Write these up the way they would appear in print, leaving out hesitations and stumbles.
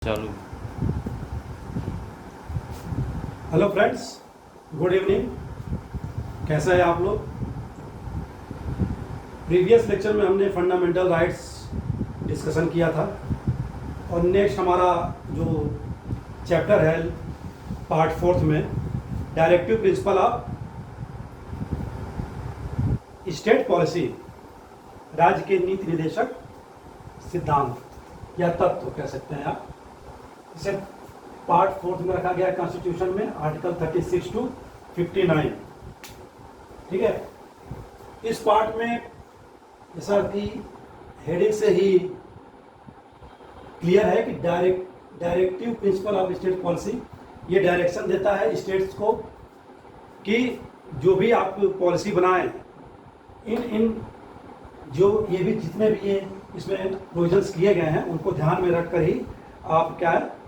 चालू। Hello friends, good evening. कैसा है आप लोग? प्रीवियस लेक्चर में हमने फंडामेंटल राइट्स डिस्कशन किया था और नेक्स्ट हमारा जो चैप्टर है पार्ट फोर्थ में directive principle of state policy, राज्य के नीति निर्देशक सिद्धांत या तत्व कह सकते हैं आप। इसे पार्ट फोर्थ में रखा गया कॉन्स्टिट्यूशन में आर्टिकल 36 टू 59। ठीक है, इस पार्ट में जैसा कि हेडिंग से ही क्लियर है कि directive principle of state policy ये डायरेक्शन देता है स्टेट्स को कि जो भी आप पॉलिसी बनाएं इन जो ये भी जितने भी ये इसमें प्रोविजंस किए गए हैं उनको ध्यान में रखकर ही आप क्या है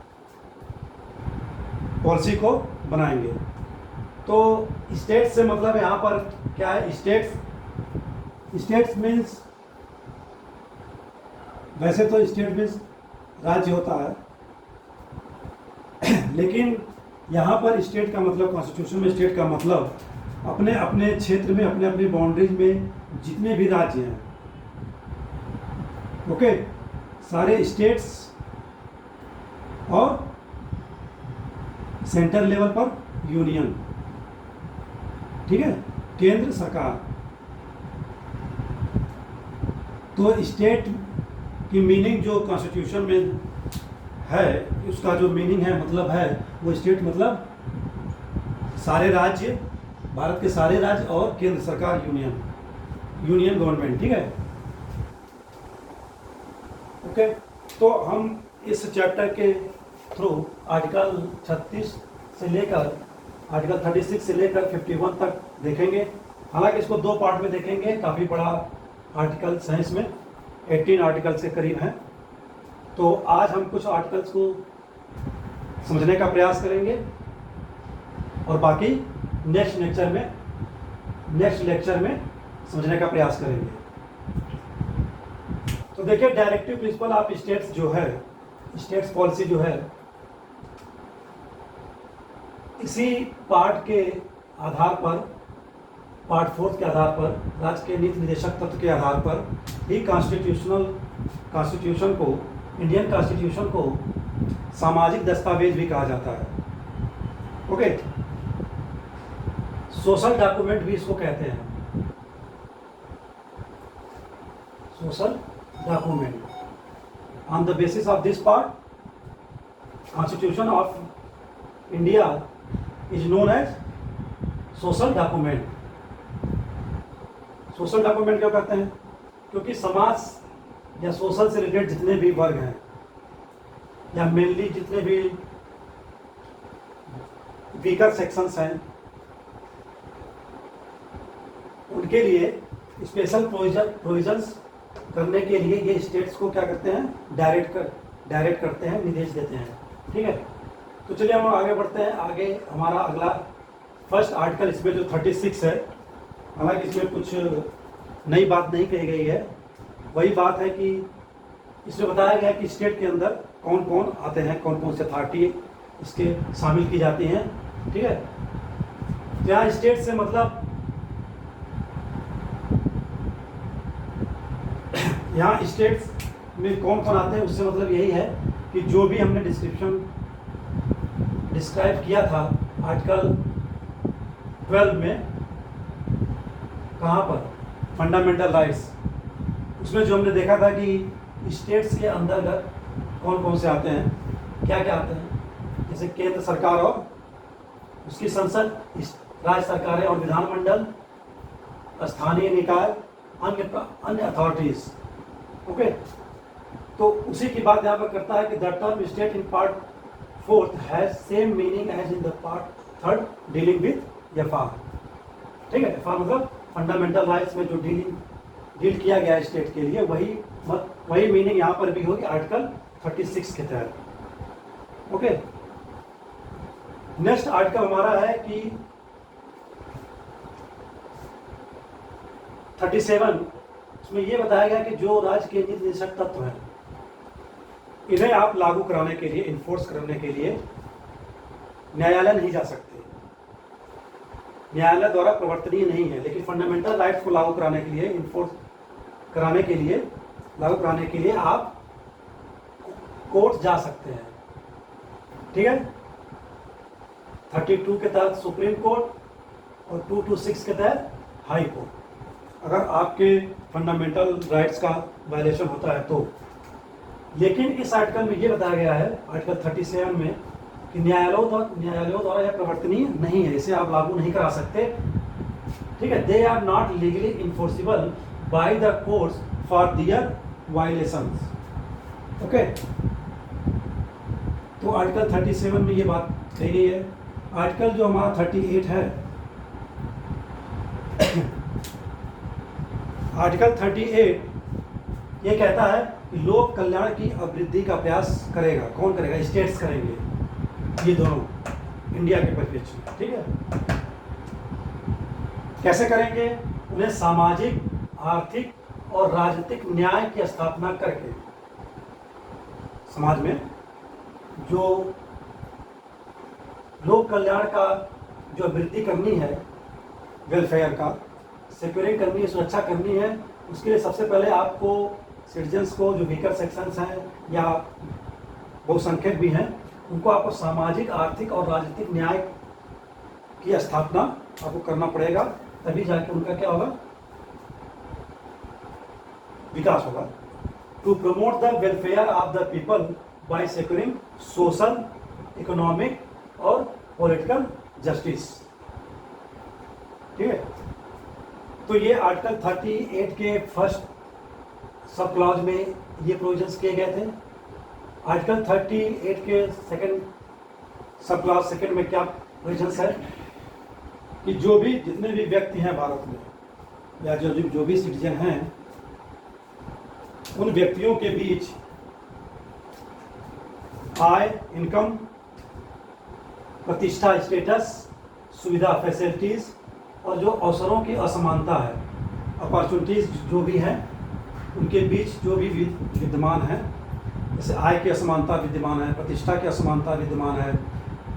पॉलिसी को बनाएंगे। तो स्टेट से मतलब यहाँ पर क्या है, स्टेट्स मीन्स वैसे तो स्टेट मीन्स राज्य होता है लेकिन यहाँ पर स्टेट का मतलब कॉन्स्टिट्यूशन में स्टेट का मतलब अपने अपने क्षेत्र में अपने अपने बाउंड्रीज में जितने भी राज्य हैं, ओके, सारे स्टेट्स और सेंटर लेवल पर यूनियन, ठीक है, केंद्र सरकार। तो स्टेट की मीनिंग जो कॉन्स्टिट्यूशन में है उसका जो मीनिंग है मतलब है वो स्टेट मतलब सारे राज्य, भारत के सारे राज्य और केंद्र सरकार यूनियन गवर्नमेंट, ठीक है। ओके, तो हम इस चैप्टर के थ्रू आर्टिकल 36 से लेकर आर्टिकल 36 से लेकर 51 तक देखेंगे। हालांकि इसको दो पार्ट में देखेंगे, काफ़ी बड़ा आर्टिकल साइंस में 18 आर्टिकल के करीब हैं। तो आज हम कुछ आर्टिकल्स को समझने का प्रयास करेंगे और बाकी नेक्स्ट लेक्चर में समझने का प्रयास करेंगे। तो देखिए, डायरेक्टिव प्रिंसिपल ऑफ स्टेट्स जो है, स्टेट्स पॉलिसी जो है, इसी पार्ट के आधार पर, पार्ट फोर्थ के आधार पर, राज्य के नीति निर्देशक तत्व के आधार पर ही कॉन्स्टिट्यूशन को, इंडियन कॉन्स्टिट्यूशन को सामाजिक दस्तावेज भी कहा जाता है। ओके, सोशल डॉक्यूमेंट भी इसको कहते हैं, social document. On the basis of this part, constitution of India is known as social document. Social document क्यों कहते हैं? क्योंकि समाज या सोशल से रिलेटेड जितने भी वर्ग हैं या मेनली जितने भी वीकर सेक्शंस हैं उनके लिए स्पेशल प्रोविजंस करने के लिए ये स्टेट्स को क्या करते हैं, डायरेक्ट करते हैं, निर्देश देते हैं। ठीक है, तो चलिए हम आगे बढ़ते हैं। आगे हमारा अगला फर्स्ट आर्टिकल, इसमें जो 36 है, हालांकि इसमें कुछ नई बात नहीं कही गई है, वही बात है कि इसमें बताया गया कि स्टेट के अंदर कौन कौन आते हैं, कौन कौन से अथॉरिटी इसके शामिल की जाती हैं। ठीक है, तो यहाँ स्टेट से मतलब यहाँ स्टेट्स में कौन कौन आते हैं उससे मतलब यही है कि जो भी हमने डिस्क्राइब किया था आर्टिकल 12 में, कहाँ पर, फंडामेंटल राइट्स, उसमें जो हमने देखा था कि स्टेट्स के अंतर्गत कौन कौन से आते हैं, क्या क्या आते हैं, जैसे केंद्र सरकार और उसकी संसद, राज्य सरकारें और विधानमंडल, स्थानीय निकाय, अन्य अथॉरिटीज। ओके, तो उसी की बात यहाँ पर करता है कि the term state in part fourth has same meaning as in the part third dealing with FR. ठीक है, एफआर मतलब फंडामेंटल राइट्स में जो डील किया गया है स्टेट के लिए, वही मीनिंग यहाँ पर भी होगी आर्टिकल 36 के तहत। ओके, नेक्स्ट आर्टिकल हमारा है कि 37, उसमें ये बताया गया कि जो राज्य के नीति निर्देशक तत्व हैं इन्हें आप लागू कराने के लिए, इन्फोर्स करने के लिए न्यायालय नहीं जा सकते, न्यायालय द्वारा प्रवर्तनीय नहीं है। लेकिन फंडामेंटल राइट्स को लागू कराने के लिए, इन्फोर्स कराने के लिए, लागू कराने के लिए आप कोर्ट जा सकते हैं। ठीक है, 32 के तहत सुप्रीम कोर्ट और 226 के तहत हाई कोर्ट, अगर आपके फंडामेंटल राइट्स का वायलेशन होता है तो। लेकिन इस आर्टिकल में ये बताया गया है, आर्टिकल 37 में, कि न्यायालयों द्वारा यह प्रवर्तनीय नहीं है, इसे आप लागू नहीं करा सकते। ठीक है, they are not legally enforceable by the courts for their violations. Okay, तो आर्टिकल 37 में ये बात कही गई है। आर्टिकल जो हमारा 38 है, आर्टिकल 38 ये कहता है कि लोक कल्याण की अभिवृद्धि का प्रयास करेगा। कौन करेगा? स्टेट्स करेंगे, ये दोनों इंडिया के परिप्रेक्ष्य में। ठीक है, कैसे करेंगे? उन्हें सामाजिक, आर्थिक और राजनीतिक न्याय की स्थापना करके समाज में जो लोक कल्याण का जो वृद्धि करनी है, वेलफेयर का सिक्योरिंग करनी है, सुरक्षा करनी है, उसके लिए सबसे पहले आपको सिटीजन्स को, जो वीकर सेक्शंस हैं या बहुसंख्यक भी हैं, उनको आपको सामाजिक, आर्थिक और राजनीतिक न्याय की स्थापना आपको करना पड़ेगा, तभी जाके उनका क्या होगा? विकास होगा। To promote the welfare of the people by securing social, economic और पॉलिटिकल जस्टिस। ठीक है, तो ये आर्टिकल 38 के फर्स्ट सब क्लॉज में ये प्रोविजंस किए गए थे। आर्टिकल 38 के सेकंड सब क्लॉज सेकंड में क्या प्रोविजंस है कि जितने भी व्यक्ति हैं भारत में, या जो भी सिटीजन हैं, उन व्यक्तियों के बीच आय, इनकम, प्रतिष्ठा, स्टेटस, सुविधा, फैसिलिटीज और जो अवसरों की असमानता है, अपॉर्चुनिटीज जो भी हैं, उनके बीच जो भी विद्यमान है, जैसे आय की असमानता विद्यमान है, प्रतिष्ठा की असमानता विद्यमान है,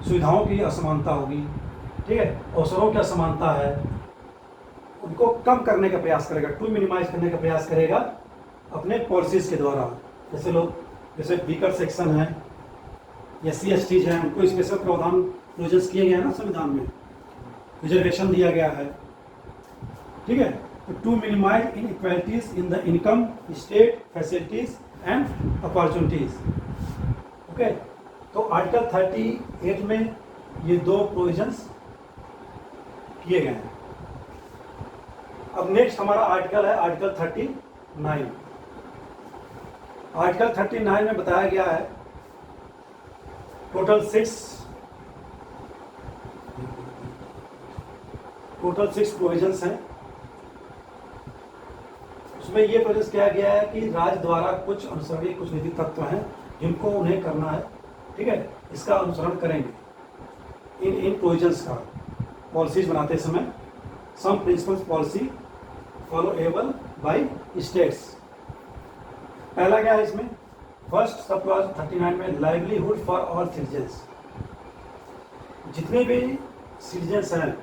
सुविधाओं की असमानता होगी, ठीक है, अवसरों की असमानता है, उनको कम करने का प्रयास करेगा, टू मिनिमाइज करने का प्रयास करेगा अपने पॉलिसीज़ के द्वारा। जैसे वीकर सेक्शन है या SC/STs हैं, उनको स्पेशल प्रावधान प्रोविजंस किए गए हैं ना संविधान में, रिजर्वेशन दिया गया है। ठीक है, तो to minimise inequalities in the income, state, facilities and opportunities. Okay, तो आर्टिकल 38 में ये दो प्रोविजंस किए गए हैं। अब नेक्स्ट हमारा आर्टिकल है आर्टिकल 39। आर्टिकल 39 में बताया गया है टोटल सिक्स प्रोविजंस हैं। उसमें ये प्रोविजंस किया गया है कि राज्य द्वारा कुछ अनुसरणीय, कुछ नीति तत्व हैं जिनको उन्हें करना है। ठीक है, इसका अनुसरण करेंगे इन प्रोविजंस का पॉलिसीज बनाते समय। Some principles policy followable by states. पहला क्या है इसमें? फर्स्ट सब क्लॉज 39 में लाइवलीहुड फॉर ऑल सिटीजन्स। जितने भी सिटीजन्स हैं,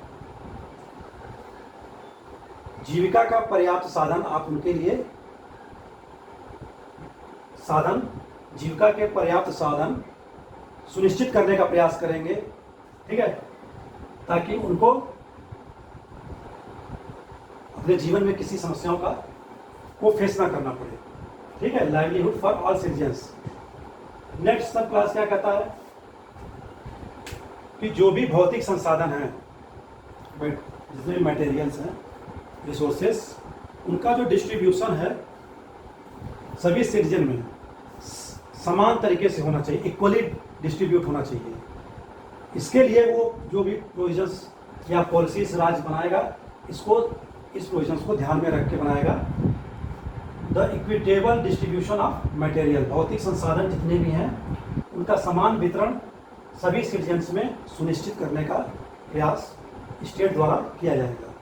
जीविका का पर्याप्त साधन आप उनके लिए जीविका के पर्याप्त साधन सुनिश्चित करने का प्रयास करेंगे। ठीक है, ताकि उनको अपने जीवन में किसी समस्याओं को फेस ना करना पड़े। ठीक है, livelihood for all citizens. Next सब क्लास क्या कहता है कि जो भी भौतिक संसाधन हैं, जितने भी मटेरियल्स हैं, रिसोर्सेस, उनका जो डिस्ट्रीब्यूशन है सभी सिटीजन में समान तरीके से होना चाहिए, इक्वली डिस्ट्रीब्यूट होना चाहिए। इसके लिए वो जो भी प्रोविजंस या पॉलिसीज राज्य बनाएगा, इस प्रोविजंस को ध्यान में रख के बनाएगा। The equitable distribution of material, भौतिक संसाधन जितने भी हैं उनका समान वितरण सभी सिटीजन्स में सुनिश्चित करने का प्रयास स्टेट द्वारा किया जाएगा।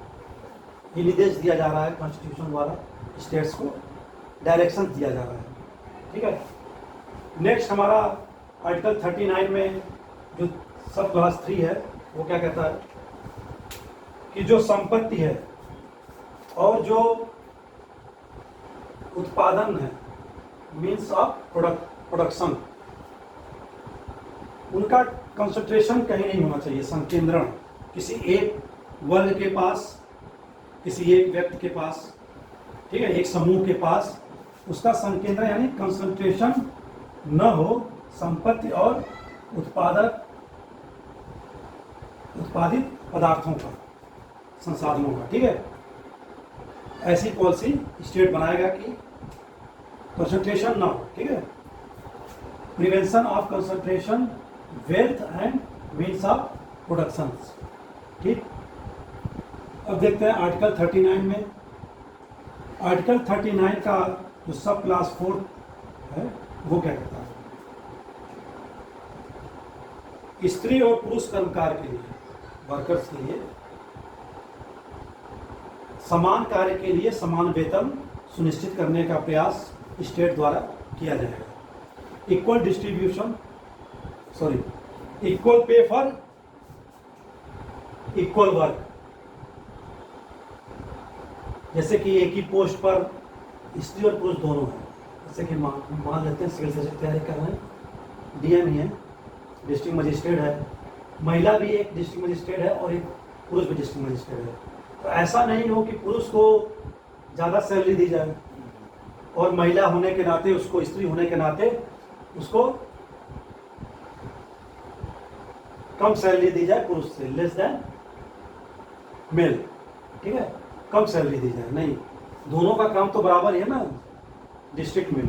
ये निर्देश दिया जा रहा है कॉन्स्टिट्यूशन द्वारा, स्टेट्स को डायरेक्शन दिया जा रहा है। ठीक है, नेक्स्ट हमारा आर्टिकल 39 में जो सब क्लास 3 है वो क्या कहता है कि जो संपत्ति है और जो उत्पादन है मीन्स ऑफ प्रोडक्शन, उनका कंसंट्रेशन कहीं नहीं होना चाहिए, संकेंद्रण किसी एक वर्ग के पास, किसी एक व्यक्ति के पास, ठीक है, एक समूह के पास, उसका संकेंद्रण यानी कंसंट्रेशन न हो संपत्ति और उत्पादित पदार्थों का, संसाधनों का, ठीक है। ऐसी पॉलिसी स्टेट बनाएगा कि कंसंट्रेशन ना हो, ठीक है। Prevention of concentration wealth and means of production, ठीक। अब देखते हैं आर्टिकल 39 में। आर्टिकल 39 का जो सब क्लास 4 है वो क्या कहता है, स्त्री और पुरुष कर्मकार के लिए, वर्कर्स के लिए समान कार्य के लिए समान वेतन सुनिश्चित करने का प्रयास स्टेट द्वारा किया जाएगा। Equal distribution, equal pay for equal work, जैसे कि एक ही पोस्ट पर स्त्री और पुरुष दोनों हैं। जैसे कि मान लेते हैं सिविल सर्जन की तैयारी कर रहे हैं, डीएम ही है, डिस्ट्रिक्ट मजिस्ट्रेट है, महिला भी एक डिस्ट्रिक्ट मजिस्ट्रेट है और एक पुरुष भी डिस्ट्रिक्ट मजिस्ट्रेट है। तो ऐसा नहीं हो कि पुरुष को ज़्यादा सैलरी दी जाए और महिला होने के नाते उसको, स्त्री होने के नाते उसको कम सैलरी दी जाए पुरुष से, लेस देन मेल, ठीक है, कम सैलरी दी जाए, नहीं, दोनों का काम तो बराबर है ना डिस्ट्रिक्ट में।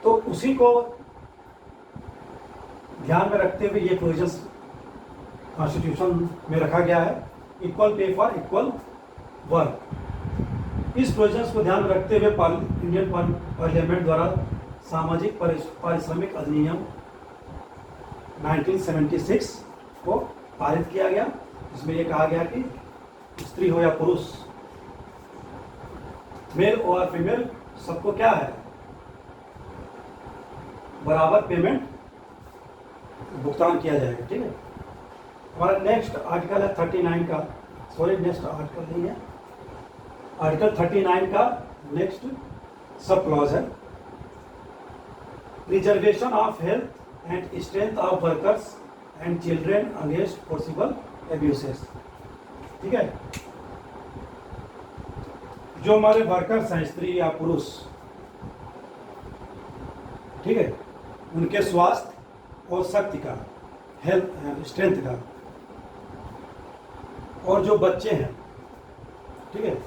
तो उसी को ध्यान में रखते हुए ये प्रोविजंस कॉन्स्टिट्यूशन में रखा गया है, equal pay for equal work. इस प्रोविजंस को ध्यान में रखते हुए इंडियन पार्लियामेंट द्वारा सामाजिक पारिश्रमिक अधिनियम 1976 को पारित किया गया, जिसमें ये कहा गया कि स्त्री हो या पुरुष, मेल और फीमेल, सबको क्या है, बराबर पेमेंट भुगतान किया जाएगा, ठीक है। हमारा नेक्स्ट आर्टिकल है 39 का, नेक्स्ट आर्टिकल नहीं है, आर्टिकल 39 का नेक्स्ट सब क्लॉज है, preservation of health and strength of workers and children against possible abuses, ठीक है। जो हमारे वर्कर्स हैं, स्त्री या पुरुष, ठीक है, उनके स्वास्थ्य और शक्ति का, हेल्थ स्ट्रेंथ का, और जो बच्चे हैं, ठीक है,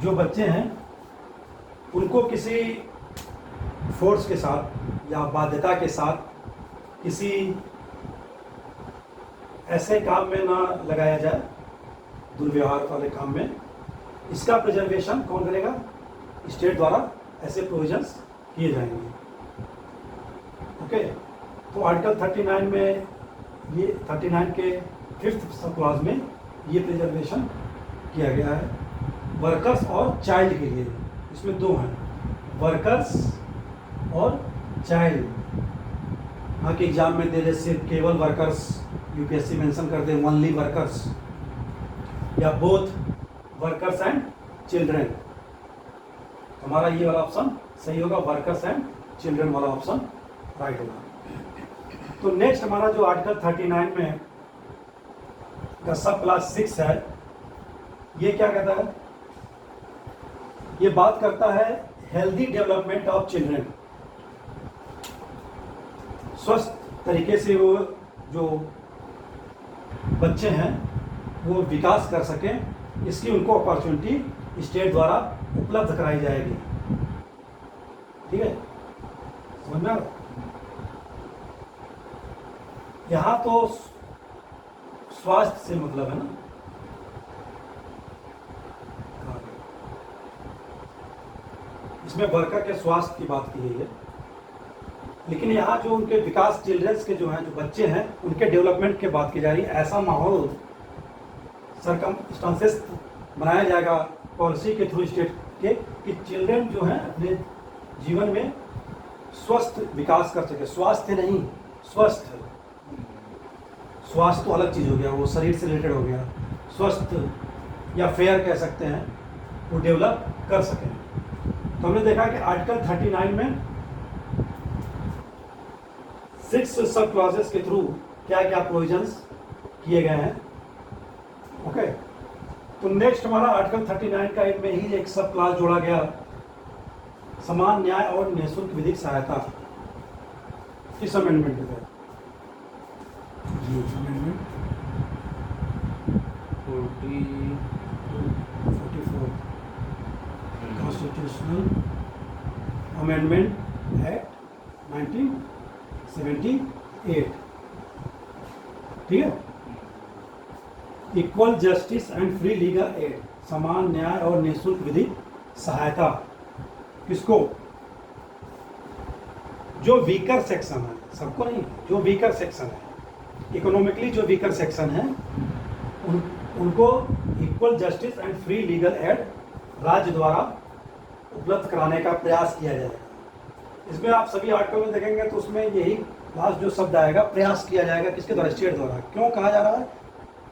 जो बच्चे हैं उनको किसी फोर्स के साथ या बाध्यता के साथ किसी ऐसे काम में ना लगाया जाए, दुर्व्यवहार वाले काम में, इसका प्रिजर्वेशन कौन करेगा, स्टेट द्वारा ऐसे प्रोविजंस किए जाएंगे, ओके। तो आर्टिकल 39 में, ये 39 के 5th सब क्लॉज में ये प्रिजर्वेशन किया गया है वर्कर्स और चाइल्ड के लिए। इसमें दो हैं, वर्कर्स और चाइल्ड। हाँ कि एग्जाम में दे दे सिर्फ केवल वर्कर्स, यूपीएससी मेंशन कर दे ओनली वर्कर्स, या बोथ वर्कर्स एंड चिल्ड्रेन, हमारा ये वाला ऑप्शन सही होगा, वर्कर्स एंड चिल्ड्रेन वाला ऑप्शन राइट होगा। तो नेक्स्ट हमारा जो आर्टिकल 39 में का सब क्लास 6 है, ये क्या कहता है, ये बात करता है हेल्दी डेवलपमेंट ऑफ चिल्ड्रेन, स्वस्थ तरीके से वो जो बच्चे हैं वो विकास कर सकें, इसकी उनको अपॉर्चुनिटी स्टेट द्वारा उपलब्ध कराई जाएगी, ठीक है, समझ में। यहाँ तो स्वास्थ्य से मतलब है ना, इसमें वर्कर के स्वास्थ्य की बात की गई है, लेकिन यहाँ जो उनके विकास, चिल्ड्रंस के जो हैं, जो बच्चे हैं, उनके डेवलपमेंट की बात की जा रही है। ऐसा माहौल, सर्कमस्टांसेस बनाया जाएगा पॉलिसी के थ्रू स्टेट के कि चिल्ड्रन जो हैं अपने जीवन में स्वस्थ विकास कर सके, स्वास्थ्य नहीं, स्वस्थ। स्वास्थ्य तो अलग चीज़ हो गया, वो शरीर से रिलेटेड हो गया। स्वस्थ या फेयर कह सकते हैं, वो डेवलप कर सकें। तो हमने देखा कि आर्टिकल 39 में 6 सब क्लॉजेस के थ्रू क्या क्या प्रोविजंस किए गए हैं। ओके, तो नेक्स्ट हमारा आर्टिकल 39 का में ही एक सब क्लॉज जोड़ा गया, समान न्याय और निःशुल्क विधिक सहायता। किस अमेंडमेंट के तहत? जी अमेंडमेंट 44 कॉन्स्टिट्यूशनल अमेंडमेंट एक्ट 1978। ठीक है, equal justice and free legal aid, समान न्याय और निःशुल्क विधिक सहायता। किसको? जो वीकर सेक्शन है, सबको नहीं, जो वीकर सेक्शन है, इकोनॉमिकली जो वीकर सेक्शन है, उनको equal justice and free legal aid राज्य द्वारा उपलब्ध कराने का प्रयास किया जाएगा। इसमें आप सभी आर्टिकल में देखेंगे तो उसमें यही लास्ट जो शब्द आएगा, प्रयास किया जाएगा। किसके द्वारा? स्टेट द्वारा। क्यों कहा जा रहा है?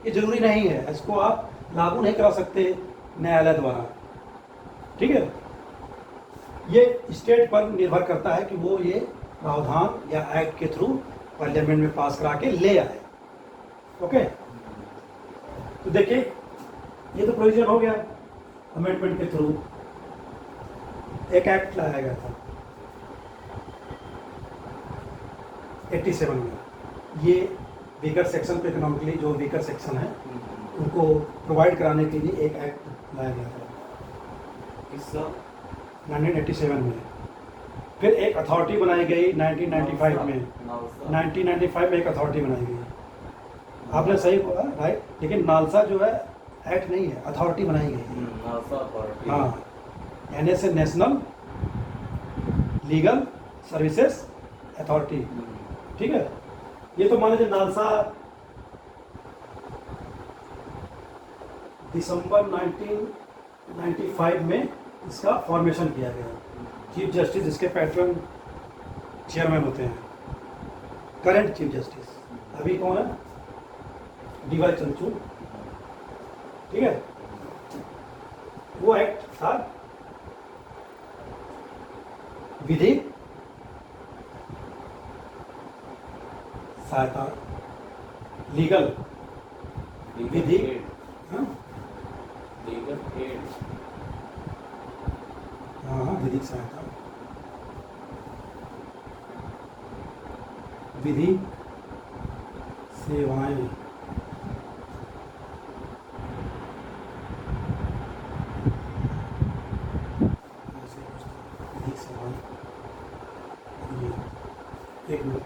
ये जरूरी नहीं है, इसको आप लागू नहीं करा सकते न्यायालय द्वारा। ठीक है, ये स्टेट पर निर्भर करता है कि वो ये प्रावधान या एक्ट के थ्रू पार्लियामेंट में पास करा के ले आए। ओके, तो देखिए ये तो प्रोविजन हो गया, अमेंडमेंट के थ्रू एक एक्ट लाया गया था 87 में। ये वीकर सेक्शन पे, इकोनॉमिकली जो वीकर सेक्शन है उनको प्रोवाइड कराने के लिए एक एक्ट लाया गया था इस 1987 में। फिर एक अथॉरिटी बनाई गई 1995 में। 1995 में एक अथॉरिटी बनाई गई। आपने सही बोला, राइट, लेकिन नालसा जो है एक्ट नहीं है, अथॉरिटी बनाई गई है। हाँ, NSA, national legal services authority. ठीक है, ये तो मान लीजिए नालसा दिसंबर 1995 में इसका फॉर्मेशन किया गया। चीफ जस्टिस इसके पैटर्न चेयरमैन होते हैं, करंट चीफ जस्टिस। अभी कौन है? DY चंद्रचूड़। ठीक है, वो एक्ट था विधिक सहायता, लीगल विधिक, हाँ विधिक सहायता, विधि सेवाएं। विधिक सेवाएं, एक मिनट,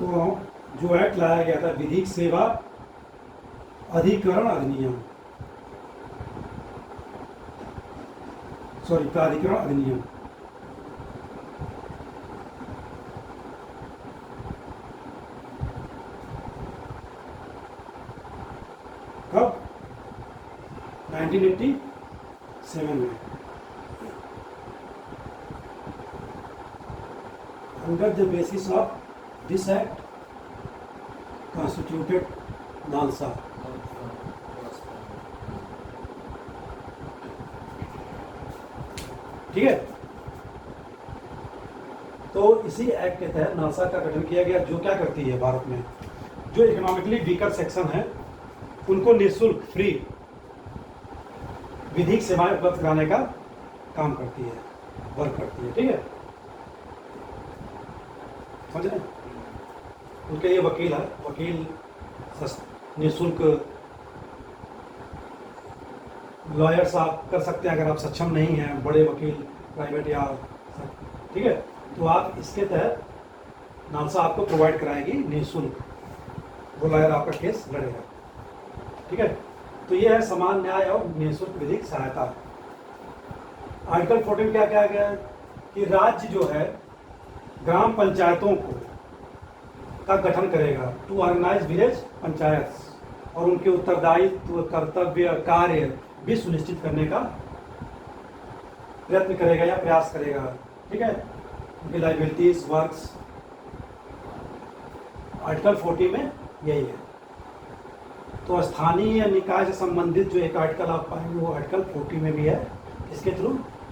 तो जो एक्ट लाया गया था विधिक सेवा अधिकरण अधिनियम, सॉरी प्राधिकरण अधिनियम। कब? 1987 में। Under the basis of this act constituted NALSA. ठीक है, तो इसी एक्ट के तहत नालसा का गठन किया गया, जो क्या करती है भारत में जो इकोनॉमिकली वीकर सेक्शन है उनको निःशुल्क फ्री विधिक सेवाएं उपलब्ध कराने का काम करती है, वर्क करती है। ठीक है, समझ रहे हैं? उनके ये वकील है, वकील निःशुल्क लॉयर्स आप कर सकते हैं अगर आप सक्षम नहीं हैं, बड़े वकील प्राइवेट या, ठीक है, तो आप इसके तहत नालसा आपको प्रोवाइड कराएगी निःशुल्क, वो लॉयर आपका केस लड़ेगा। ठीक है, तो ये है समान न्याय और निःशुल्क विधिक सहायता। आर्टिकल 14 क्या कहा गया है कि राज्य जो है ग्राम पंचायतों को का गठन करेगा, टू ऑर्गेनाइज विलेज पंचायत, और उनके उत्तरदायित्व, कर्तव्य, कार्य भी सुनिश्चित करने का प्रयत्न करेगा या प्रयास करेगा। ठीक है, उनकी लाइबिलिटीज, वर्क्स, आर्टिकल 40 में यही है। तो स्थानीय निकाय से संबंधित जो एक आर्टिकल आप पाएंगे वो आर्टिकल 40 में भी है, इसके through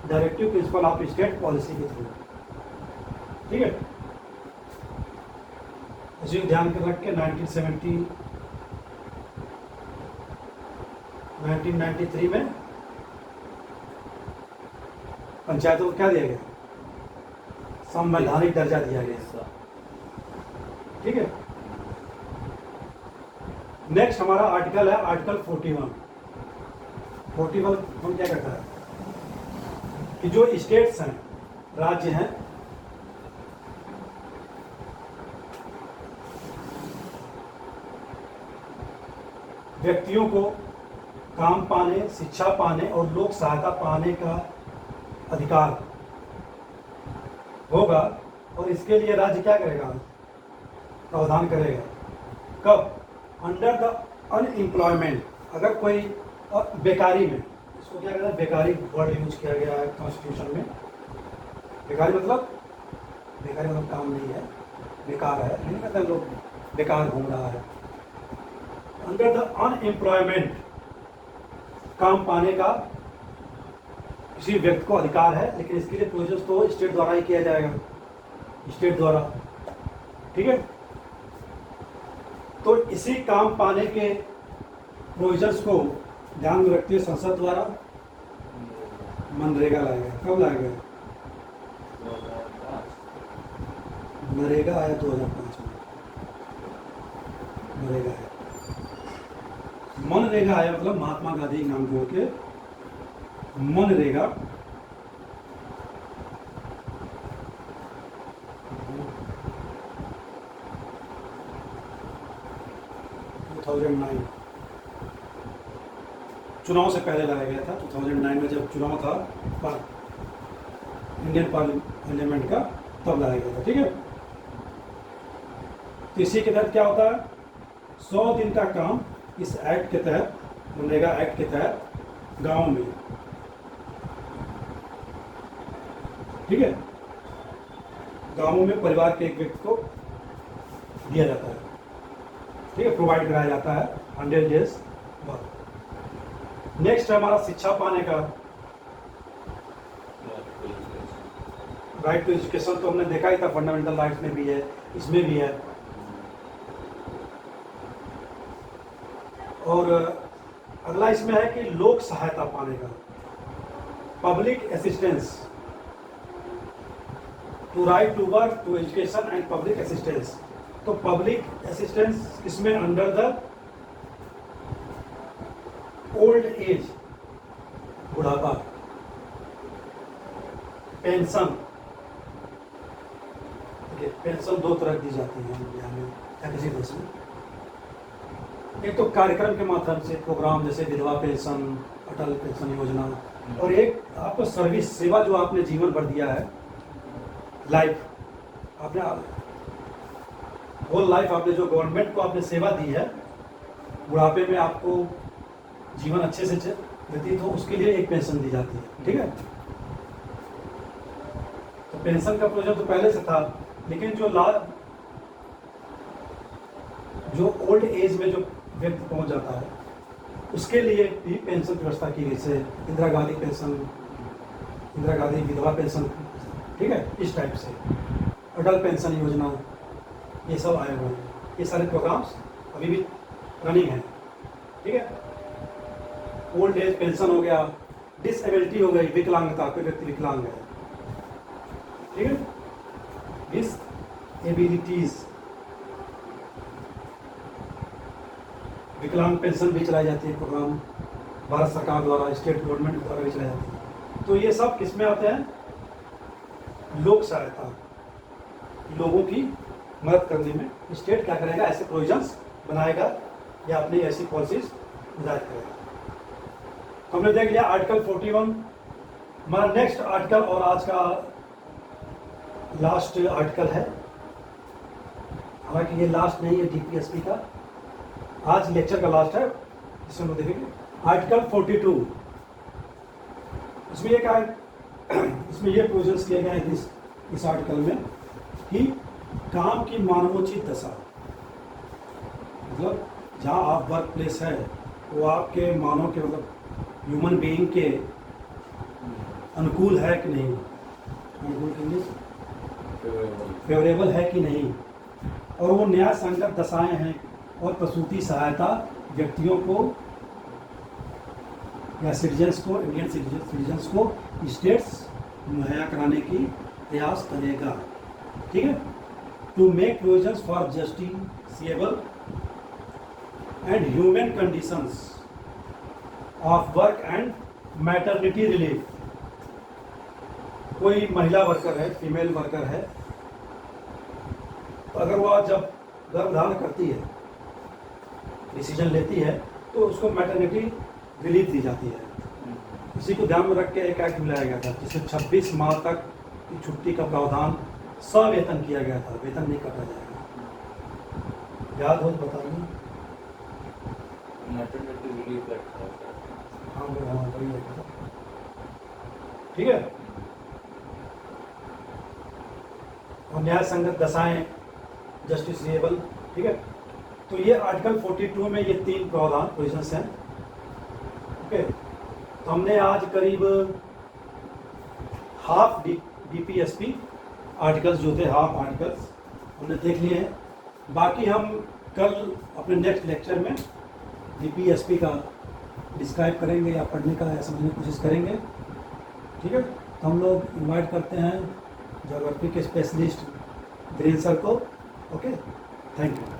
directive principle of state policy के थ्रू। ठीक है, इसी को ध्यान कर रख के 1993 में पंचायतों को क्या दिया गया, संवैधानिक दर्जा दिया गया। ठीक है, नेक्स्ट हमारा आर्टिकल है आर्टिकल 41। 41 हम क्या कहता है कि जो स्टेट्स हैं, राज्य हैं, व्यक्तियों को काम पाने, शिक्षा पाने और लोक सहायता पाने का अधिकार होगा, और इसके लिए राज्य क्या करेगा, प्रावधान करेगा। कब, अंडर द अनएम्प्लॉयमेंट, अगर कोई बेकारी में, इसको क्या कहते हैं, बेकारी वर्ड यूज किया गया है कॉन्स्टिट्यूशन में। बेकारी मतलब काम नहीं है, बेकार है, नहीं कहते लोग बेकार घूम रहा है। अंडर द अनएम्प्लॉयमेंट, काम पाने का किसी व्यक्ति को अधिकार है, लेकिन इसके लिए प्रोविजन तो स्टेट द्वारा ही किया जाएगा, स्टेट द्वारा। ठीक है, तो इसी काम पाने के प्रोविजंस को ध्यान में रखते हुए संसद द्वारा मनरेगा लाएगा। कब लाएगा, नरेगा आया 2005 में, नरेगा आया, मनरेगा आया, मतलब महात्मा गांधी नाम जोड़ के मनरेगा। चुनाव से पहले लाया गया था, 2009 में जब चुनाव था इंडियन पार्लियामेंट का, तब लाया गया था। ठीक है, तो इसी के तहत क्या होता है, 100 दिन का काम इस एक्ट के तहत, मनरेगा एक्ट के तहत गांव में, ठीक है, गांवों में परिवार के एक व्यक्ति को दिया जाता है। ठीक है, प्रोवाइड कराया जाता है 100 डेज बाद। नेक्स्ट है हमारा शिक्षा पाने का राइट टू एजुकेशन। तो हमने देखा ही था, फंडामेंटल राइट्स में भी है, इसमें भी है। और अगला इसमें है कि लोक सहायता पाने का, public assistance, to right to work, to education and public assistance. तो पब्लिक असिस्टेंस किसमें, अंडर द ओल्ड एज, बुढ़ापा, पेंशन। पेंशन दो तरह दी जाती है इंडिया में या किसी देश में। एक तो कार्यक्रम के माध्यम से, प्रोग्राम जैसे विधवा पेंशन, अटल पेंशन योजना, और एक आपको सर्विस, सेवा जो आपने जीवन भर दिया है, लाइफ आपने, होल लाइफ आपने जो गवर्नमेंट को आपने सेवा दी है, बुढ़ापे में आपको जीवन अच्छे से व्यतीत हो, उसके लिए एक पेंशन दी जाती है। ठीक है, तो पेंशन का प्रोविजन तो पहले से था, लेकिन जो ओल्ड एज में जो व्यक्ति पहुंच जाता है, उसके लिए भी पेंशन की व्यवस्था की गई, जैसे इंदिरा गांधी पेंशन, इंदिरा गांधी विधवा पेंशन। ठीक है, इस टाइप से अटल पेंशन योजना, ये सब आए हुए हैं। ये सारे प्रोग्राम्स अभी भी रनिंग हैं। ठीक है, ओल्ड एज पेंशन हो गया, डिसेबिलिटी हो गई, विकलांगता, कोई व्यक्ति विकलांग है। ठीक है, डिसेबिलिटीज, विकलांग पेंशन भी चलाई जाती है, प्रोग्राम भारत सरकार द्वारा, स्टेट गवर्नमेंट द्वारा भी चलाई जाती है। तो ये सब किसमें आते हैं, लोक सहायता, लोगों की मदद करने में स्टेट क्या करेगा, ऐसे प्रोविजंस बनाएगा या अपनी ऐसी पॉलिसीज जारी करेगा। तो हमने देख लिया आर्टिकल 41। हमारा नेक्स्ट आर्टिकल और आज का लास्ट आर्टिकल है हालांकि ये लास्ट नहीं है डीपीएसपी का, आज लेक्चर का लास्ट है, इसमें हम देखेंगे आर्टिकल 42। इसमें ये क्या है, इसमें ये प्रोविजंस किए गए हैं इस आर्टिकल में कि काम की मानवोचित दशा, मतलब जहाँ आप वर्क प्लेस है वो आपके मानव के मतलब ह्यूमन बीइंग के अनुकूल है कि नहीं, अनुकूल के लिए फेवरेबल है कि नहीं, और वो न्याय संगत दशाएं हैं और प्रसूति सहायता व्यक्तियों को या सिटीजन्स को, इंडियन सिटीजन्स को स्टेट्स मुहैया कराने की प्रयास करेगा। ठीक है, to make provisions for justiciable and human conditions of work and maternity relief. कोई महिला वर्कर है, फीमेल वर्कर है, तो अगर वह जब गर्भधारण करती है, डिसीजन लेती है, तो उसको मैटरनिटी रिलीफ दी जाती है। इसी को ध्यान में रख के एक एक्ट लाया गया था जिसमें 26 माह तक की छुट्टी का प्रावधान सवेतन किया गया था, वेतन नहीं काटा जाएगा। याद हो तो बताइए। Maternity relief act. हाँ वही है। ठीक है, और न्याय संगत दशाएं, जस्टिसेबल। ठीक है, तो ये आर्टिकल 42 में ये 3 प्रावधान प्रोविजंस हैं। ओके, तो हमने आज करीब हाफ डीपीएसपी आर्टिकल्स जो थे, हाफ आर्टिकल्स हमने देख लिए हैं। बाकी हम कल अपने नेक्स्ट लेक्चर में डीपीएसपी का डिस्क्राइब करेंगे या पढ़ने का या समझने की कोशिश करेंगे। ठीक है, तो हम लोग इनवाइट करते हैं ज्योग्राफी के स्पेशलिस्ट वीरेंद्र सर को। Okay, thank you.